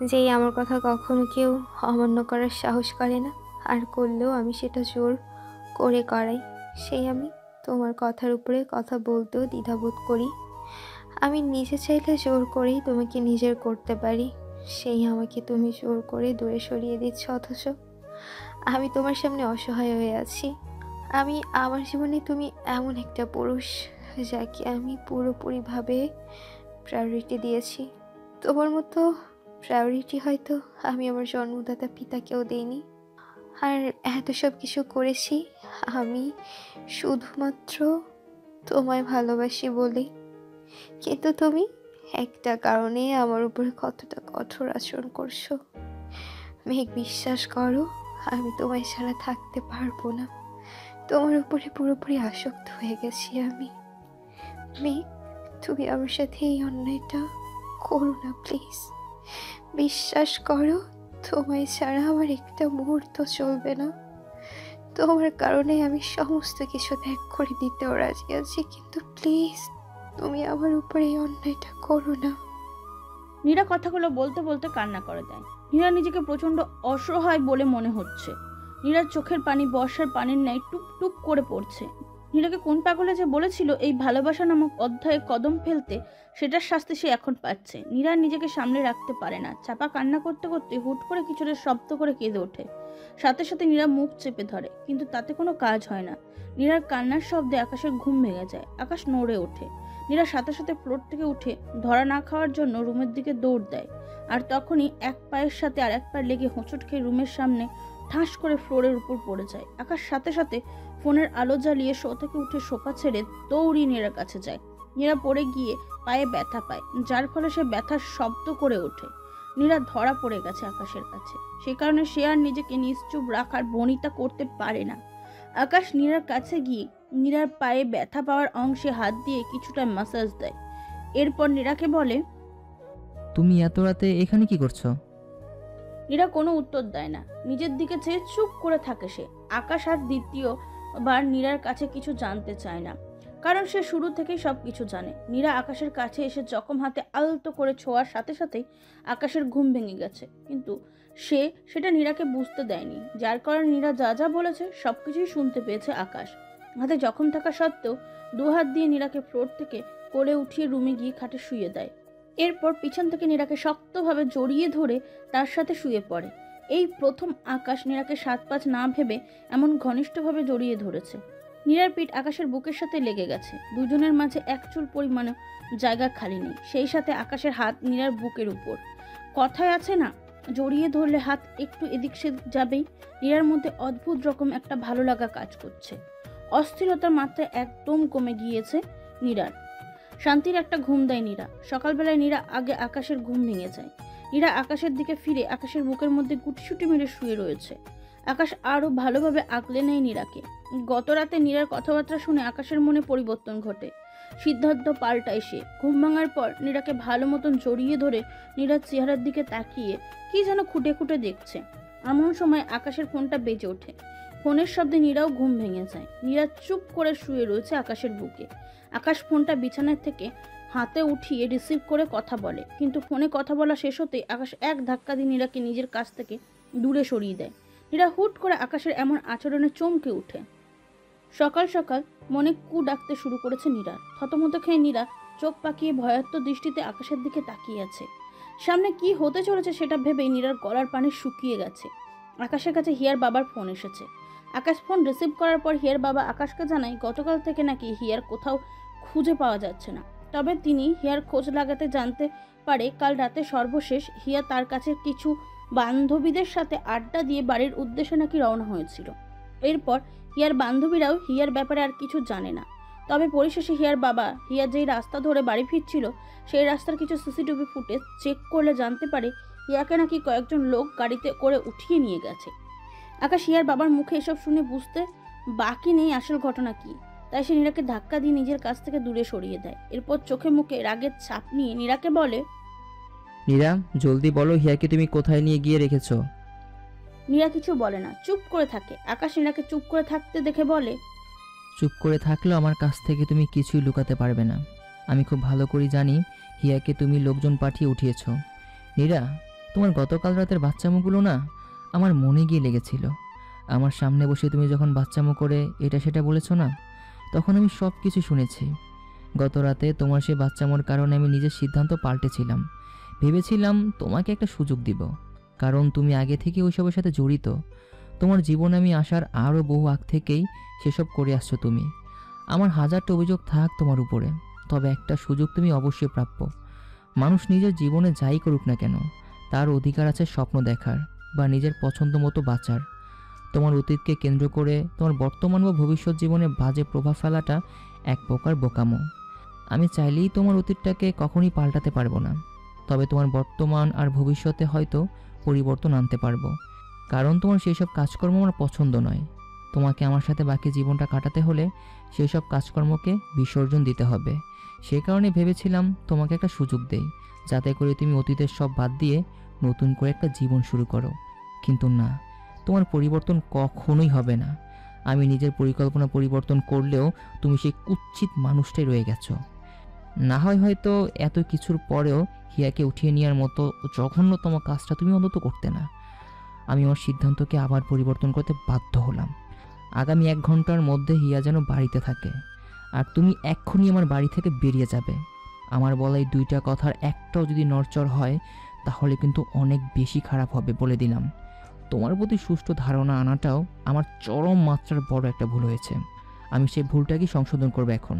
যেই আমার কথা কখনো কেউ অমান্য করার সাহস করে না, আর করলেও আমি সেটা জোর করে করাই, সেই আমি তোমার কথার উপরে কথা বলতেও দ্বিধাবোধ করি। আমি নিজে চাইলে জোর করেই তোমাকে নিজের করতে পারি, সেই আমাকে তুমি জোর করে দূরে সরিয়ে দিচ্ছ, অথচ আমি তোমার সামনে অসহায় হয়ে আছি। আমার জীবনে তুমি এমন একটা পুরুষ যাকে আমি পুরোপুরিভাবে প্রায়োরিটি দিয়েছি। তোমার মতো প্রায়োরিটি হয়তো আমি আমার জন্মদাতা পিতাকেও দেইনি। আর এত সব কিছু করেছি আমি শুধুমাত্র তোমায় ভালোবাসি বলেই। কিন্তু তুমি একটা কারণে আমার উপরে কতটা কঠোর আচরণ করছো। মেঘ, বিশ্বাস করো, আমি তোমায় ছাড়া থাকতে পারবো না। তোমার উপরে পুরোপুরি আসক্ত হয়ে গেছি আমি। মেঘ, তুমি আমার সাথে এই অন্যায়টা করো না প্লিজ। বিশ্বাস করো, তোমায় ছাড়া আমার একটা মুহূর্ত চলবে না। তোমার কারণে আমি সমস্ত কিছু ত্যাগ করে দিতেও রাজি আছি, কিন্তু প্লিজ তুমি আমার উপরে এই অন্যায়টা করো না। নীরা কথাগুলো বলতে বলতে কান্না করে দেয়। নীরা নিজেকে প্রচন্ড অসহায় বলে মনে হচ্ছে। নীরার চোখের পানি বর্ষার পানির ন্যায় টুপ টুপ করে পড়ছে। নীরাকে কোন পাগলে যে বলেছিল এই ভালোবাসা নামক অধ্যায়ে কদম ফেলতে, সেটার শাস্তি সে এখন পাচ্ছে। নীরা নিজেকে সামনে রাখতে পারে না। চাপা কান্না করতে করতে হুট করে কিছুটা শব্দ করে কেঁদে ওঠে। সাথে সাথে নীরা মুখ চেপে ধরে, কিন্তু তাতে কোনো কাজ হয় না। নীরার কান্নার শব্দে আকাশের ঘুম ভেঙে যায়। আকাশ নড়ে ওঠে। নীরা সাথে সাথে ফ্লোর থেকে উঠে ধরা না খাওয়ার জন্য রুমের দিকে দৌড় দেয়। আর তখনই এক পায়ের সাথে আর এক পায়ের লেগে হোঁচট খেয়ে রুমের সামনে ঠাস করে ফ্লোরের উপর পড়ে যায়। আকাশ সাথে সাথে ফোনের আলো জ্বালিয়ে শো থেকে উঠে সোফা ছেড়ে দৌড়ি নীরার কাছে যায়। নীরা পড়ে গিয়ে পায়ে ব্যথা পায়, যার ফলে সে ব্যথার শব্দ করে ওঠে। নীরা ধরা পড়ে গেছে আকাশের কাছে। সে কারণে সে আর নিজেকে নিশ্চুপ রাখার বনিতা করতে পারে না। আকাশ নীরার কাছে গিয়ে নীরার পায়ে ব্যথা পাওয়ার অংশে হাত দিয়ে কিছুটা ম্যাসাজ দেয়। এরপর নীরাকে বলে, তুমি এত রাতে এখানে কি করছো? নীরা কোনো উত্তর দেয় না। নিজের দিকে চেয়ে চুপ করে থাকে সে। আকাশ আর দ্বিতীয়বার নীরার কাছে কিছু জানতে চায় না, কারণ সে শুরু থেকেই সবকিছু জানে। নীরা আকাশের কাছে এসে জখম হাতে আলতো করে ছোঁয়ার সাথে সাথেই আকাশের ঘুম ভেঙে গেছে, কিন্তু সে সেটা নীরাকে বুঝতে দেয়নি, যার কারণে নীরা যা যা বলেছে সবকিছুই শুনতে পেয়েছে আকাশ। হাতে জখম থাকা সত্ত্বেও দুহাত দিয়ে নীরাকে ফ্লোর থেকে কোলে উঠিয়ে রুমে গিয়ে খাটে শুয়ে দেয়। এরপর পিছন থেকে নীরাকে শক্তভাবে জড়িয়ে ধরে তার সাথে শুয়ে পড়ে। এই প্রথম আকাশ নীরাকে সাত পাঁচ না ভেবে এমন ঘনিষ্ঠভাবে জড়িয়ে ধরেছে। নীরার পিঠ আকাশের বুকের সাথে লেগে গেছে। দুজনের মাঝে এক চুল পরিমাণে জায়গা খালি নেই। সেই সাথে আকাশের হাত নীরার বুকের উপর। কথায় আছে না, জড়িয়ে ধরলে হাত একটু এদিক সেদিক যাবেই। নীরার মধ্যে অদ্ভুত রকম একটা ভালো লাগা কাজ করছে। অস্থিরতার মাত্রা একদম কমে গিয়েছে নীরার। শান্তির একটা ঘুম দেয় নীরা। সকালবেলায় নীরা আগে আকাশের ঘুম ভেঙে যায়। নীরা আকাশের দিকে ফিরে আকাশের বুকের মধ্যে গুটিসুটি মেরে শুয়ে রয়েছে। আকাশ আরো ভালোভাবে আগলে নেয় নীরাকে। গত রাতে নীরার কথাবার্তা শুনে আকাশের মনে পরিবর্তন ঘটে। সিদ্ধান্ত পাল্টায় সে। ঘুম ভাঙার পর নীরাকে ভালো মতন জড়িয়ে ধরে নীরার চেহারার দিকে তাকিয়ে কি যেন খুঁটে খুঁটে দেখছে। এমন সময় আকাশের ফোনটা বেজে ওঠে। ফোনের শব্দে নীরাও ঘুম ভেঙে যায়। নীরা চুপ করে শুয়ে রয়েছে আকাশের বুকে। আকাশ ফোনটা বিছানার থেকে হাতে উঠিয়ে রিসিভ করে কথা বলে, কিন্তু ফোনে কথা বলা শেষ হতেই আকাশ এক ধাক্কা দিয়ে নীরাকে নিজের কাছ থেকে দূরে সরিয়ে দেয়। নীরা হুট করে আকাশের এমন আচরণে চমকে ওঠে। সকাল সকাল মনে কু ডাকতে শুরু করেছে নীরা। থতমত খেয়ে নীরা চোখ পাকিয়ে ভয়ার্ত দৃষ্টিতে আকাশের দিকে তাকিয়ে আছে। সামনে কি হতে চলেছে সেটা ভেবেই নীরার গলার পানি শুকিয়ে গেছে। আকাশের কাছে হিয়ার বাবার ফোন এসেছে। আকাশ ফোন রিসিভ করার পর হিয়ার বাবা আকাশকে জানায় গতকাল থেকে নাকি হিয়ার কোথাও খুঁজে পাওয়া যাচ্ছে না। তবে তিনি হিয়ার খোঁজ লাগাতে জানতে পারে কাল রাতে সর্বশেষ হিয়া তার কাছে কিছু বান্ধবীদের সাথে আড্ডা দিয়ে বাড়ির উদ্দেশ্যে নাকি রওনা হয়েছিল। এরপর হিয়ার বান্ধবীরাও হিয়ার ব্যাপারে আর কিছু জানে না। তবে পরিশেষে হিয়ার বাবা হিয়া যেই রাস্তা ধরে বাড়ি ফিরছিল সেই রাস্তার কিছু সিসিটিভি ফুটেজ চেক করলে জানতে পারে হিয়াকে নাকি কয়েকজন লোক গাড়িতে করে উঠিয়ে নিয়ে গেছে। আকাশ হিয়ার বাবার মুখে এসব শুনে বুঝতে বাকি নেই আসল ঘটনা কি। তাই সে নীরাকে ধাক্কা দিয়ে নিজের কাছ থেকে দূরে সরিয়ে দেয়। এরপর চোখে মুখে রাগের ছাপ নিয়ে নীরাকে বলে, নীরা, জলদি বলো হিয়াকে তুমি কোথায় নিয়ে গিয়ে রেখেছো? নীরা কিছু বলে না, চুপ করে থাকে। আকাশ নীরাকে চুপ করে থাকতে দেখে বলে, চুপ করে থাকলেও আমার কাছ থেকে তুমি কিছুই লুকাতে পারবে না। আমি খুব ভালো করে জানি হিয়াকে তুমি লোকজন পাঠিয়ে উঠিয়েছো। নীরা, তোমার গতকাল রাতের বাচ্চামোগুলো না আমার মনে গিয়ে লেগেছিল। আমার সামনে বসে তুমি যখন বাচ্চামো করে এটা সেটা বলেছো না, তখন আমি সব কিছু শুনেছি। গত রাতে তোমার সেই বাচ্চামোর কারণে আমি নিজের সিদ্ধান্ত পাল্টেছিলাম। ভেবেছিলাম তোমাকে একটা সুযোগ দিব, কারণ তুমি আগে থেকে ওইসবের সাথে জড়িত। তোমার জীবনে আমি আসার আরও বহু আগ থেকেই সেসব করে আসছো তুমি। আমার হাজারটা অভিযোগ থাক তোমার উপরে, তবে একটা সুযোগ তুমি অবশ্যই প্রাপ্য। মানুষ নিজের জীবনে যাই করুক না কেন, তার অধিকার আছে স্বপ্ন দেখার বা নিজের পছন্দ মতো বাঁচার। তোমার অতীতকে কেন্দ্র করে তোমার বর্তমান বা ভবিষ্যৎ জীবনে বাজে প্রভাব ফেলাটা এক প্রকার বোকামো। আমি চাইলেই তোমার অতীতটাকে কখনই পাল্টাতে পারবো না, তবে তোমার বর্তমান আর ভবিষ্যতে হয়তো পরিবর্তন আনতে পারবো। কারণ তোমার সেই সব কাজকর্ম আমার পছন্দ নয়। তোমাকে আমার সাথে বাকি জীবনটা কাটাতে হলে সেই সব কাজকর্মকে বিসর্জন দিতে হবে। সেই কারণে ভেবেছিলাম তোমাকে একটা সুযোগ দেই, যাতে করে তুমি অতীতের সব বাদ দিয়ে নতুন করে একটা জীবন শুরু করো। কিন্তু না, তোমার পরিবর্তন কখনোই হবে না। আমি নিজের পরিকল্পনা পরিবর্তন করলেও তুমি সেই কুৎসিত মানুষটাই রয়ে গেছো। না হয় হয়তো এত কিছুর পরেও হিয়াকে উঠিয়ে নেওয়ার মতো জঘন্যতম কাজটা তুমি অন্তত করতে না। আমি আমার সিদ্ধান্তকে আবার পরিবর্তন করতে বাধ্য হলাম। আগামী 1 ঘন্টার মধ্যে হিয়া যেন বাড়িতে থাকে, আর তুমি এক্ষুনি আমার বাড়ি থেকে বেরিয়ে যাবে। আমার বলা এই 2টা কথার একটাও যদি নড়চড় হয়, তাহলে কিন্তু অনেক বেশি খারাপ হবে বলে দিলাম। তোমার প্রতি সুষ্ঠু ধারণা আনাটাও আমার চরম মাত্রার বড় একটা ভুল হয়েছে। আমি সেই ভুলটাকে সংশোধন করবো এখন।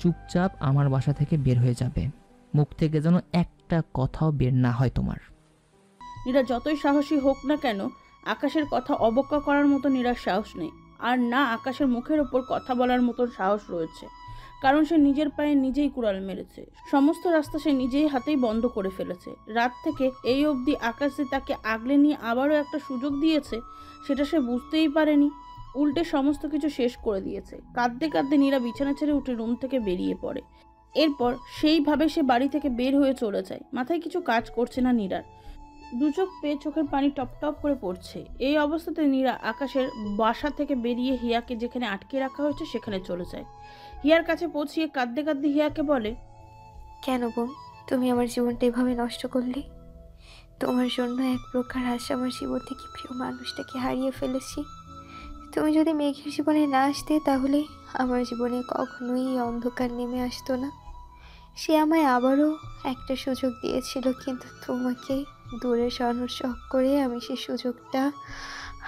চুপচাপ আমার বাসা থেকে বের হয়ে যাবে, মুখ থেকে যেন একটা কথাও বের না হয় তোমার। নীরা যতই সাহসী হোক না কেন, আকাশের কথা অবজ্ঞা করার মতো নীরার সাহস নেই। আর না আকাশের মুখের ওপর কথা বলার মতো সাহস রয়েছে, কারণ সে নিজের পায়ে নিজেই কুড়াল মেরেছে। সমস্ত রাস্তা সে নিজেই হাতেই বন্ধ করে ফেলেছে। রাত থেকে এই অবধি আকাশ যে তাকে আগলে নিয়ে আবারও একটা সুযোগ দিয়েছে, সেটা সে বুঝতেই পারেনি। উল্টে সমস্ত কিছু শেষ করে দিয়েছে। কাঁদতে কাঁদতে নীরা বিছানা ছেড়ে উঠে রুম থেকে বেরিয়ে পড়ে। এরপর সেইভাবে সে বাড়ি থেকে বের হয়ে চলে যায়। মাথায় কিছু কাজ করছে না নীরার। দুচোখ পেয়ে চোখের পানি টপ টপ করে পড়ছে। এই অবস্থাতে নীরা আকাশের বাসা থেকে বেরিয়ে হিয়াকে যেখানে আটকে রাখা হয়েছে সেখানে চলে যায়। হিয়ার কাছে পৌঁছিয়ে কাঁদতে কাঁদতে হিয়াকে বলে, কেন বোন, তুমি আমার জীবনটা এভাবে নষ্ট করলে? তোমার জন্য এক প্রকার আজ আমার জীবন থেকে প্রিয় মানুষটাকে হারিয়ে ফেলেছি। তুমি যদি মেঘের জীবনে না আসতে, তাহলে আমার জীবনে কখনোই এই অন্ধকার নেমে আসতো না। সে আমায় আবারও একটা সুযোগ দিয়েছিল, কিন্তু তোমাকে দূরে সরানোর শখ করে আমি সেই সুযোগটা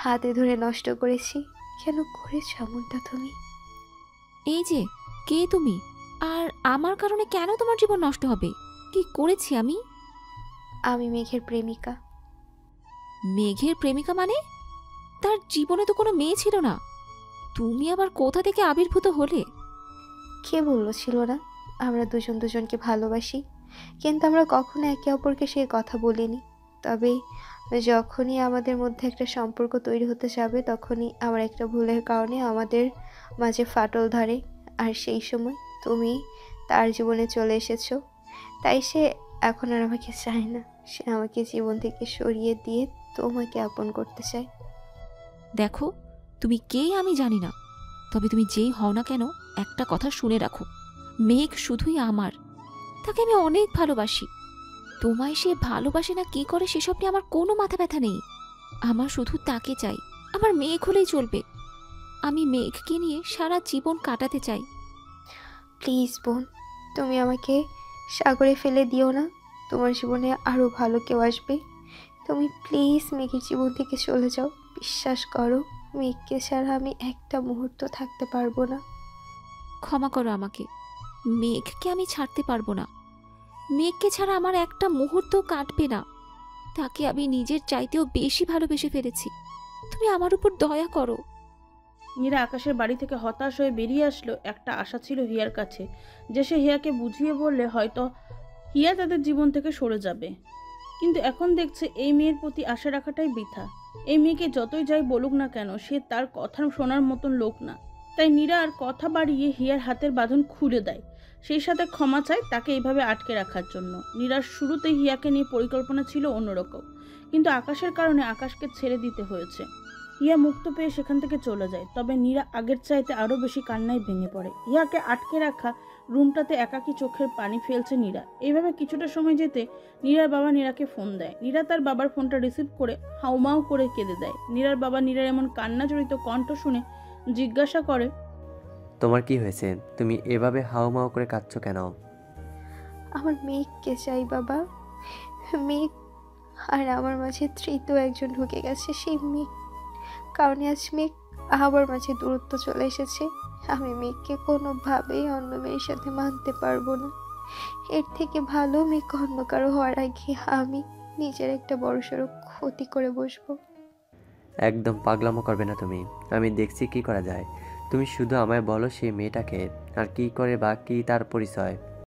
হাতে ধরে নষ্ট করেছি। কেন করেছো এমনটা তুমি? এই যে, কে তুমি? আর আমার কারণে কেন তোমার জীবন নষ্ট হবে? কি করেছি আমি? আমি মেঘের প্রেমিকা। মেঘের প্রেমিকা মানে? তার জীবনে তো কোনো মেয়ে ছিল না। তুমি আবার কোথা থেকে আবির্ভূত হলে? কে বললো ছিল না? আমরা দুজন দুজনকে ভালোবাসি, কিন্তু আমরা কখনো একে অপরকে সেই কথা বলিনি। তবে যখনই আমাদের মধ্যে একটা সম্পর্ক তৈরি হতে যাবে, তখনই আমার একটা ভুলের কারণে আমাদের মাঝে ফাটল ধরে। আর সেই সময় তুমি তার জীবনে চলে এসেছো। তাই সে এখন আর আমাকে চায় না। সে আমাকে জীবন থেকে সরিয়ে দিয়ে তোমাকে আপন করতে চায়। দেখো, তুমি কে আমি জানি না, তবে তুমি যেই হও না কেন, একটা কথা শুনে রাখো, মেঘ শুধুই আমার। তাকে আমি অনেক ভালোবাসি। তোমায় সে ভালোবাসে না কি করে সেসব নিয়ে আমার কোনো মাথা ব্যথা নেই। আমার শুধু তাকে চাই। আমার মেঘ হলেই চলবে। আমি মেঘকে নিয়ে সারা জীবন কাটাতে চাই। প্লিজ বোন, তুমি আমাকে সাগরে ফেলে দিও না। তোমার জীবনে আরও ভালো কেউ আসবে। তুমি প্লিজ মেঘের জীবন থেকে চলে যাও। বিশ্বাস করো, মেঘকে ছাড়া আমি একটা মুহূর্ত থাকতে পারবো না। ক্ষমা করো আমাকে। মেঘকে আমি ছাড়তে পারবো না। মেঘকে ছাড়া আমার একটা মুহূর্ত কাটবে না। তাকে আমি নিজের চাইতেও বেশি ভালোবেসে ফেলেছি। তুমি আমার উপর দয়া করো। নীরা আকাশের বাড়ি থেকে হতাশ হয়ে বেরিয়ে আসলো। একটা আশা ছিল হিয়ার কাছে, যে সে হিয়াকে বুঝিয়ে বললে হয়তো হিয়া তাদের জীবন থেকে সরে যাবে। কিন্তু এখন দেখছে এই মেয়ের প্রতি আশা রাখাটাই বৃথা। এই মেয়েকে যতই যাই বলুক না কেন, সে তার কথা শোনার মতন লোক না। তাই নীরা আর কথা বাড়িয়ে হিয়ার হাতের বাঁধন খুলে দেয়। সেই সাথে ক্ষমা চায় তাকে এইভাবে আটকে রাখার জন্য। নীরার শুরুতেই হিয়াকে নিয়ে পরিকল্পনা ছিল অন্যরকম, কিন্তু আকাশের কারণে আকাশকে ছেড়ে দিতে হয়েছে। হিয়া মুক্ত পেয়ে সেখান থেকে চলে যায়। তবে নীরা আগের চাইতে আরও বেশি কান্নায় ভেঙে পড়ে। হিয়াকে আটকে রাখা রুমটাতে একাকী চোখের পানি ফেলছে নীরা। এইভাবে কিছুটা সময় যেতে নীরার বাবা নীরাকে ফোন দেয়। নীরা তার বাবার ফোনটা রিসিভ করে হাউমাউ করে কেঁদে দেয়। নীরার বাবা নীরার এমন কান্নাজড়িত কণ্ঠ শুনে জিজ্ঞাসা করে, তোমার কি হয়েছে? তুমি এভাবে হাউমাউ করে কাঁদছো কেন? আমার মেঘকে চাই বাবা। মেঘ আর আমার মাঝে তৃতীয় একজন ঢুকে গেছে, সেই মেঘ কারণে আজ মেঘ আমার মাঝে দূরত্ব চলে এসেছে। আমি মেঘকে কোনোভাবেই অন্য মেয়ের সাথে মানতে পারবো না। এর থেকে ভালো মেঘ অন্য কারো হওয়ার আগে আমি নিজের একটা বড়সড় ক্ষতি করে বসবো। একদম পাগলামো করবে না তুমি। আমি দেখছি কি করা যায়। তুমি শুধু আমায় বলো সেই মেয়েটাকে, আর কি করে বা কি তার পরিচয়।